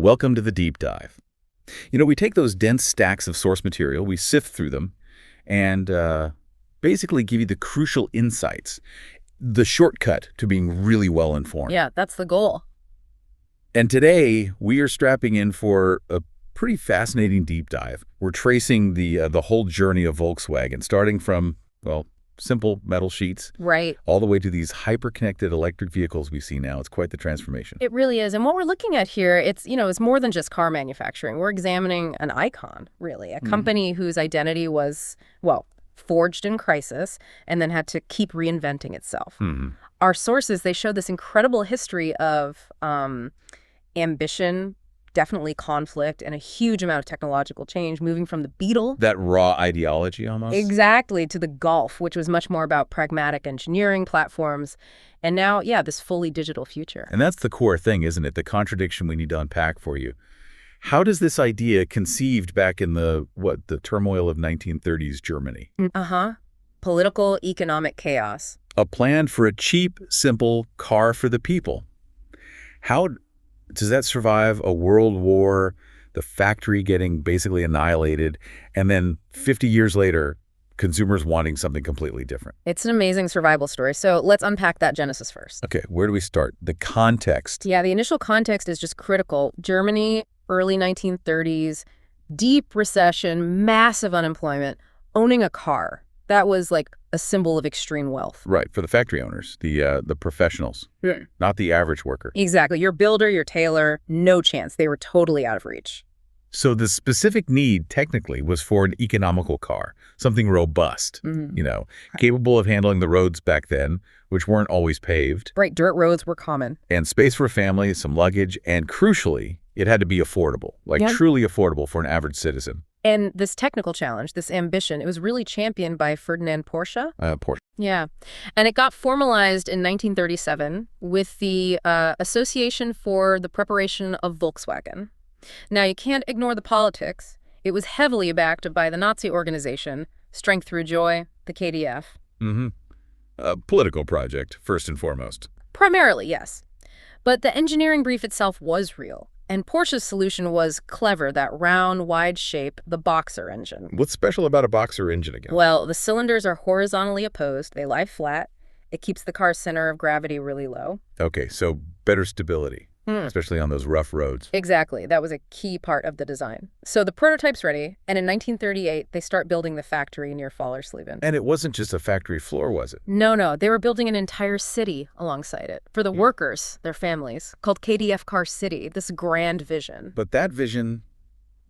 Welcome to the deep dive. We take those dense stacks of source material, we sift through them, and basically give you the crucial insights, the shortcut to being really well informed. Yeah, that's the goal. And today, we are strapping in for a pretty fascinating deep dive. We're tracing the whole journey of Volkswagen, starting from, well, simple metal sheets, Right. all the way to these hyper-connected electric vehicles we see now. It's quite the transformation. It really is. And what we're looking at here, it's more than just car manufacturing. We're examining an icon, really, a company whose identity was, well, forged in crisis and then had to keep reinventing itself. Our sources, they show this incredible history of ambition, definitely conflict, and a huge amount of technological change, moving from the Beetle. That raw ideology almost? Exactly, to the Golf, which was much more about pragmatic engineering platforms. And now, yeah, this fully digital future. And that's the core thing, isn't it? The contradiction we need to unpack for you. How does this idea, conceived back in the turmoil of 1930s Germany? Political, economic chaos. A plan for a cheap, simple car for the people. How does that survive a world war, the factory getting basically annihilated, and then 50 years later, consumers wanting something completely different? It's an amazing survival story. So let's unpack that genesis first. Okay, where do we start? The context. Yeah, the initial context is just critical. Germany, early 1930s, deep recession, massive unemployment, owning a car. That was like a symbol of extreme wealth. Right, for the factory owners, the professionals, not the average worker. Exactly. Your builder, your tailor, no chance. They were totally out of reach. So the specific need, technically, was for an economical car, something robust, capable of handling the roads back then, which weren't always paved. Right, dirt roads were common. And space for a family, some luggage, and crucially, it had to be affordable, truly affordable for an average citizen. And this technical challenge, this ambition, it was really championed by Ferdinand Porsche. Porsche. Yeah. And it got formalized in 1937 with the Association for the Preparation of Volkswagen. Now, you can't ignore the politics. It was heavily backed by the Nazi organization, Strength Through Joy, the KDF. A political project, first and foremost. Primarily, yes. But the engineering brief itself was real. And Porsche's solution was clever, that round, wide shape, the Boxer engine. What's special about a Boxer engine again? Well, the cylinders are horizontally opposed. They lie flat. It keeps the car's center of gravity really low. Okay, so better stability, especially on those rough roads. Exactly. That was a key part of the design. So the prototype's ready, and in 1938, they start building the factory near Fallersleben. And it wasn't just a factory floor, was it? No. They were building an entire city alongside it for the workers, their families, called KDF Car City, this grand vision. But that vision,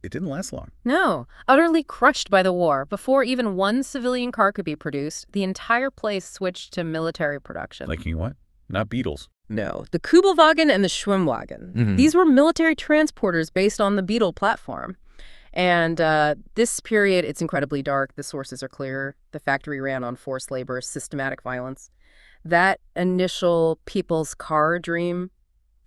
it didn't last long. No. Utterly crushed by the war. Before even one civilian car could be produced, the entire place switched to military production. Like what? Not Beetles. No. The Kubelwagen and the Schwimmwagen. These were military transporters based on the Beetle platform. And this period, it's incredibly dark. The sources are clear. The factory ran on forced labor, systematic violence. That initial people's car dream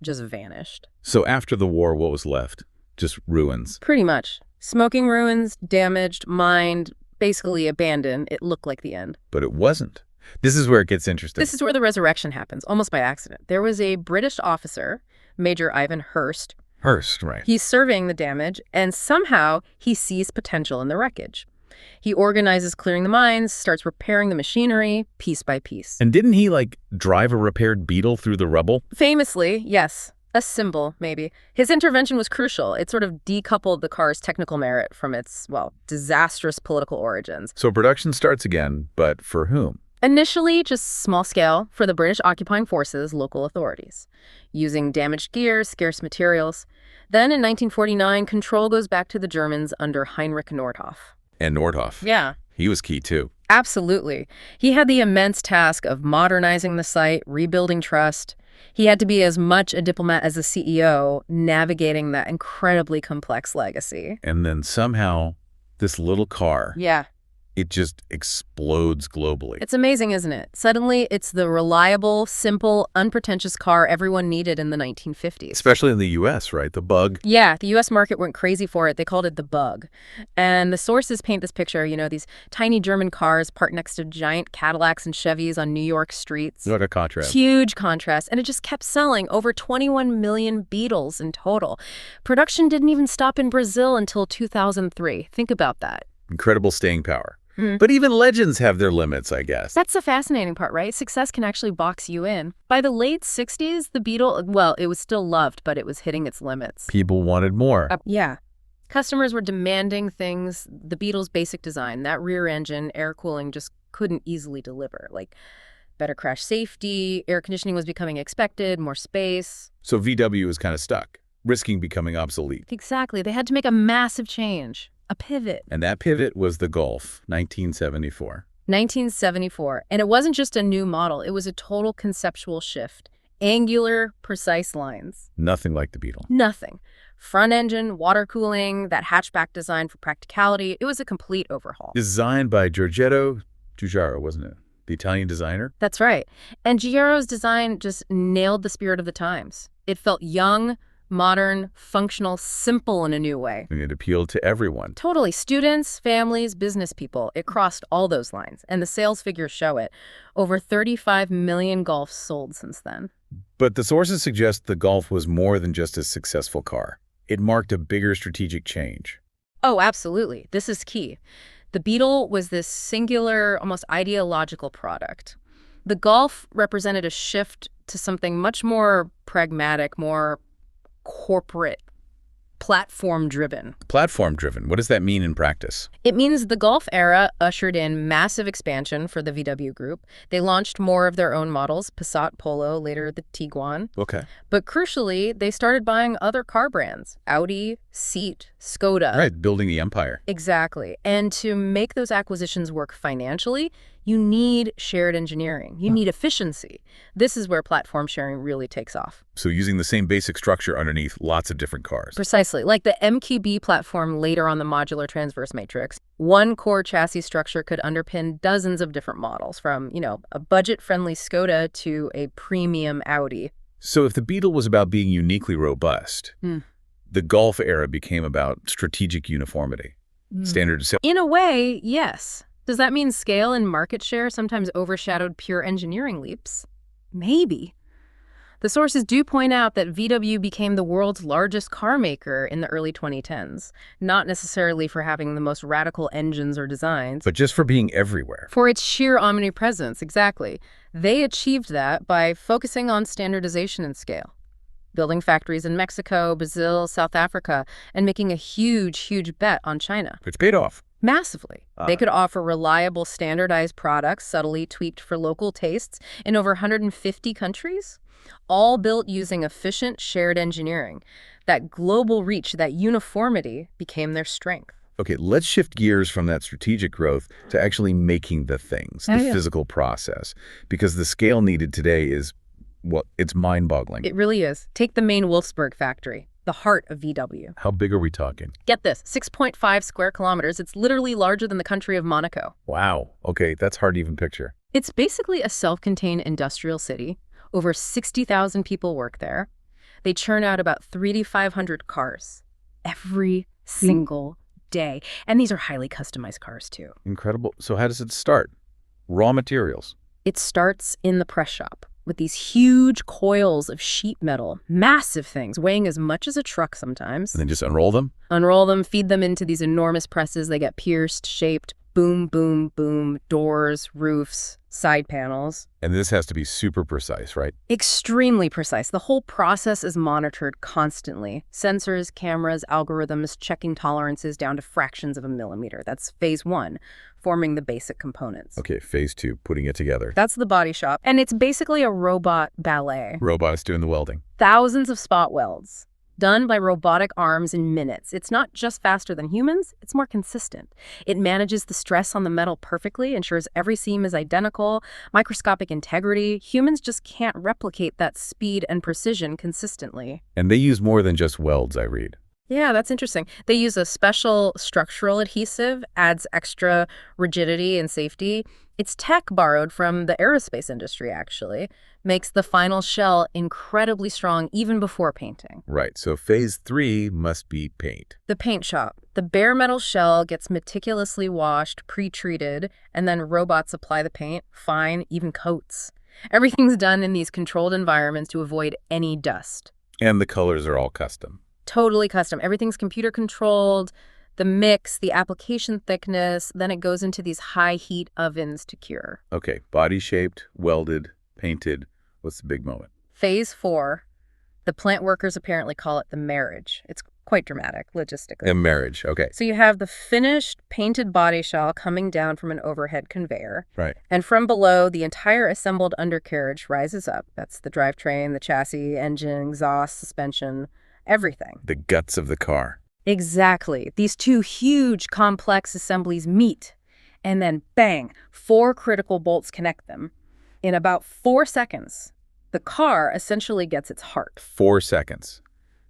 just vanished. So after the war, what was left? Just ruins. Pretty much. Smoking ruins, damaged, mined, basically abandoned. It looked like the end. But it wasn't. This is where it gets interesting. This is where the resurrection happens, almost by accident. There was a British officer, Major Ivan Hurst. Hurst, right. He's surveying the damage, and somehow he sees potential in the wreckage. He organizes clearing the mines, starts repairing the machinery, piece by piece. And didn't he, drive a repaired Beetle through the rubble? Famously, yes. A symbol, maybe. His intervention was crucial. It sort of decoupled the car's technical merit from its, disastrous political origins. So production starts again, but for whom? Initially, just small scale for the British occupying forces, local authorities, using damaged gear, scarce materials. Then in 1949, control goes back to the Germans under Heinrich Nordhoff. And Nordhoff. Yeah. He was key, too. Absolutely. He had the immense task of modernizing the site, rebuilding trust. He had to be as much a diplomat as a CEO, navigating that incredibly complex legacy. And then somehow, this little car. Yeah. it just explodes globally. It's amazing, isn't it? Suddenly, it's the reliable, simple, unpretentious car everyone needed in the 1950s. Especially in the U.S., right? The Bug. Yeah, the U.S. market went crazy for it. They called it the Bug. And the sources paint this picture, these tiny German cars parked next to giant Cadillacs and Chevys on New York streets. What a contrast. Huge contrast. And it just kept selling, over 21 million Beetles in total. Production didn't even stop in Brazil until 2003. Think about that. Incredible staying power. But even legends have their limits, I guess. That's the fascinating part, right? Success can actually box you in. By the late 60s, the Beetle, well, it was still loved, but it was hitting its limits. People wanted more. Yeah. Customers were demanding things the Beetle's basic design, that rear engine, air cooling, just couldn't easily deliver. Like better crash safety, air conditioning was becoming expected, more space. So VW was kind of stuck, risking becoming obsolete. Exactly. They had to make a massive change. A pivot. And that pivot was the Golf, 1974. 1974. And it wasn't just a new model. It was a total conceptual shift. Angular, precise lines. Nothing like the Beetle. Nothing. Front engine, water cooling, that hatchback design for practicality. It was a complete overhaul. Designed by Giorgetto Giugiaro, wasn't it? The Italian designer? That's right. And Giugiaro's design just nailed the spirit of the times. It felt young, modern, functional, simple in a new way. And it appealed to everyone. Totally. Students, families, business people. It crossed all those lines. And the sales figures show it. Over 35 million Golfs sold since then. But the sources suggest the Golf was more than just a successful car. It marked a bigger strategic change. Oh, absolutely. This is key. The Beetle was this singular, almost ideological product. The Golf represented a shift to something much more pragmatic, more corporate, platform-driven. Platform-driven. What does that mean in practice? It means the Golf era ushered in massive expansion for the VW group. They launched more of their own models, Passat, Polo, later the Tiguan. Okay. But crucially, they started buying other car brands, Audi, Seat, Skoda. Right, building the empire. Exactly. And to make those acquisitions work financially, you need shared engineering. You need efficiency. This is where platform sharing really takes off. So using the same basic structure underneath lots of different cars. Precisely. Like the MQB platform later on the modular transverse matrix, one core chassis structure could underpin dozens of different models, from, a budget-friendly Skoda to a premium Audi. So if the Beetle was about being uniquely robust, the Golf era became about strategic uniformity, standardization. In a way, yes. Does that mean scale and market share sometimes overshadowed pure engineering leaps? Maybe. The sources do point out that VW became the world's largest car maker in the early 2010s, not necessarily for having the most radical engines or designs, But just for being everywhere. for its sheer omnipresence, exactly. They achieved that by focusing on standardization and scale, building factories in Mexico, Brazil, South Africa, and making a huge bet on China. It's paid off. Massively. They could offer reliable, standardized products, subtly tweaked for local tastes, in over 150 countries, all built using efficient, shared engineering. That global reach, that uniformity, became their strength. Okay, let's shift gears from that strategic growth to actually making the things, the physical process, because the scale needed today is, well, it's mind-boggling. It really is. Take the main Wolfsburg factory, the heart of VW. How big are we talking? Get this, 6.5 square kilometers. It's literally larger than the country of Monaco. Wow. Okay, that's hard to even picture. It's basically a self-contained industrial city. Over 60,000 people work there. They churn out about 3,500 cars every single day. And these are highly customized cars, too. Incredible. So how does it start? Raw materials. It starts in the press shop with these huge coils of sheet metal, massive things, weighing as much as a truck sometimes. And then just unroll them? Unroll them, feed them into these enormous presses. They get pierced, shaped, boom, boom, boom, doors, roofs, side panels. And this has to be super precise, right? Extremely precise. The whole process is monitored constantly. Sensors, cameras, algorithms, checking tolerances down to fractions of a millimeter. That's phase one, forming the basic components. Okay, phase two, putting it together. That's the body shop. And it's basically a robot ballet. Robots doing the welding. Thousands of spot welds, done by robotic arms in minutes. It's not just faster than humans, it's more consistent. It manages the stress on the metal perfectly, ensures every seam is identical, microscopic integrity. Humans just can't replicate that speed and precision consistently. And they use more than just welds, I read. Yeah, that's interesting. They use a special structural adhesive, adds extra rigidity and safety. It's tech borrowed from the aerospace industry, actually. Makes the final shell incredibly strong even before painting. Right, so phase 3 must be paint. The paint shop. The bare metal shell gets meticulously washed, pre-treated, and then robots apply the paint, fine, even coats. Everything's done in these controlled environments to avoid any dust. And the colors are all custom. Totally custom. Everything's computer controlled, the mix, the application thickness, then it goes into these high heat ovens to cure. Okay, body shaped, welded, painted. What's the big moment? Phase 4, the plant workers apparently call it the marriage. It's quite dramatic, logistically. A marriage, okay. So you have the finished painted body shell coming down from an overhead conveyor. Right. And from below, the entire assembled undercarriage rises up. That's the drivetrain, the chassis, engine, exhaust, suspension, everything. The guts of the car. Exactly. These two huge, complex assemblies meet. And then, bang, 4 critical bolts connect them. In about 4 seconds, the car essentially gets its heart. 4 seconds.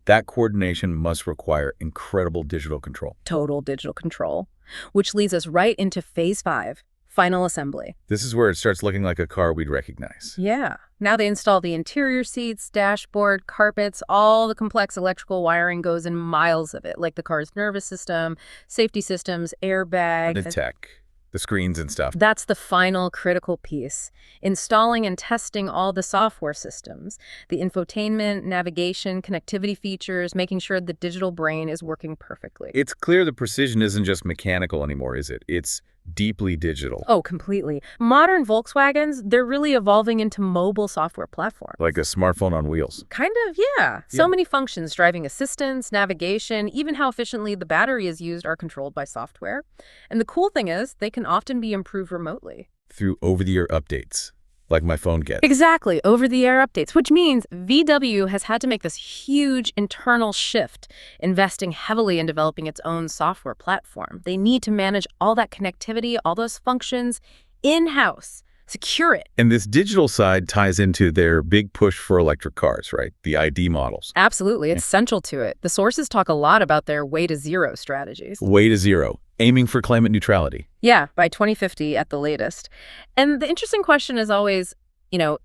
That coordination must require incredible digital control. Total digital control. Which leads us right into phase 5, final assembly. This is where it starts looking like a car we'd recognize. Yeah. Now they install the interior seats, dashboard, carpets, all the complex electrical wiring goes in miles of it, like the car's nervous system, safety systems, airbag. The tech, the screens and stuff. That's the final critical piece. Installing and testing all the software systems, the infotainment, navigation, connectivity features, making sure the digital brain is working perfectly. It's clear the precision isn't just mechanical anymore, is it? It's deeply digital. Oh, completely. Modern Volkswagens, they're really evolving into mobile software platforms. Like a smartphone on wheels. Kind of, yeah. So many functions, driving assistance, navigation, even how efficiently the battery is used are controlled by software. And the cool thing is, they can often be improved remotely. Through over-the-air updates, like my phone gets. Exactly, over-the-air updates, which means VW has had to make this huge internal shift, investing heavily in developing its own software platform. They need to manage all that connectivity, all those functions in-house, secure it. And this digital side ties into their big push for electric cars, right? The ID models. Absolutely, it's central to it. The sources talk a lot about their way to zero strategies. Way to zero, aiming for climate neutrality. Yeah, by 2050 at the latest. And the interesting question is always,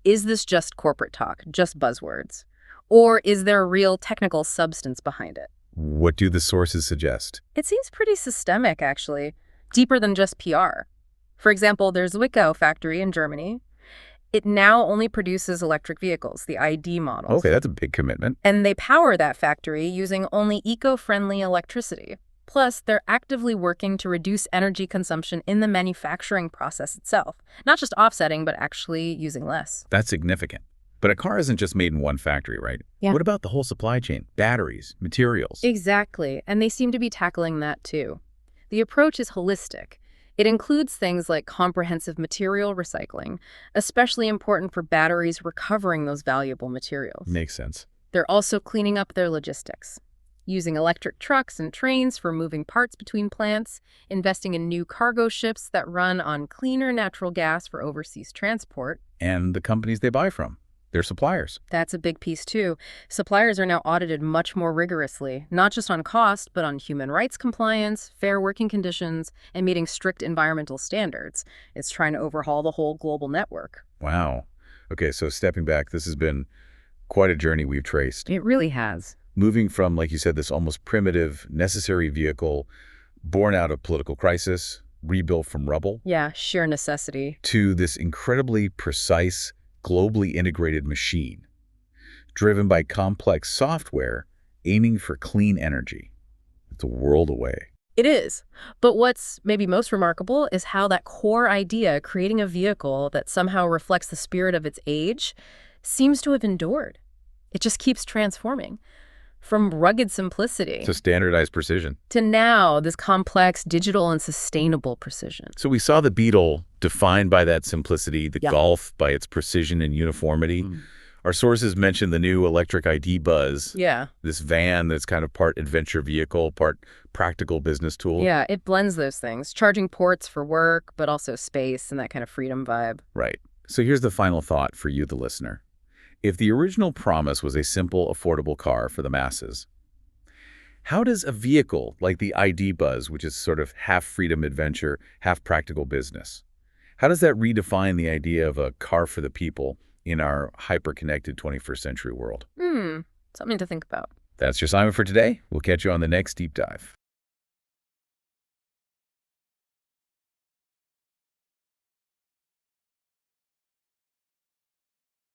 is this just corporate talk, just buzzwords? Or is there real technical substance behind it? What do the sources suggest? It seems pretty systemic, actually, deeper than just PR. For example, there's Zwickau factory in Germany. It now only produces electric vehicles, the ID models. Okay, that's a big commitment. And they power that factory using only eco-friendly electricity. Plus, they're actively working to reduce energy consumption in the manufacturing process itself. Not just offsetting, but actually using less. That's significant. But a car isn't just made in one factory, right? Yeah. What about the whole supply chain? Batteries, materials? Exactly. And they seem to be tackling that too. The approach is holistic. It includes things like comprehensive material recycling, especially important for batteries recovering those valuable materials. Makes sense. They're also cleaning up their logistics, using electric trucks and trains for moving parts between plants, investing in new cargo ships that run on cleaner natural gas for overseas transport. And the companies they buy from, their suppliers. That's a big piece too. Suppliers are now audited much more rigorously, not just on cost, but on human rights compliance, fair working conditions, and meeting strict environmental standards. It's trying to overhaul the whole global network. Wow. Okay, so stepping back, this has been quite a journey we've traced. It really has. Moving from, like you said, this almost primitive, necessary vehicle born out of political crisis, rebuilt from rubble. Yeah, sheer necessity. To this incredibly precise, globally integrated machine, driven by complex software, aiming for clean energy. It's a world away. It is. But what's maybe most remarkable is how that core idea, creating a vehicle that somehow reflects the spirit of its age, seems to have endured. It just keeps transforming. From rugged simplicity To standardized precision. to now this complex, digital, and sustainable precision. So we saw the Beetle defined by that simplicity, the Yeah. Golf by its precision and uniformity. Our sources mentioned the new electric ID Buzz, Yeah. this van that's kind of part adventure vehicle, part practical business tool. Yeah, it blends those things. Charging ports for work, but also space and that kind of freedom vibe. Right. So here's the final thought for you, the listener. If the original promise was a simple, affordable car for the masses, How does a vehicle like the ID Buzz, which is sort of half freedom adventure, half practical business, how does that redefine the idea of a car for the people in our hyper-connected 21st century world? Hmm, something to think about. That's your assignment for today. We'll catch you on the next deep dive.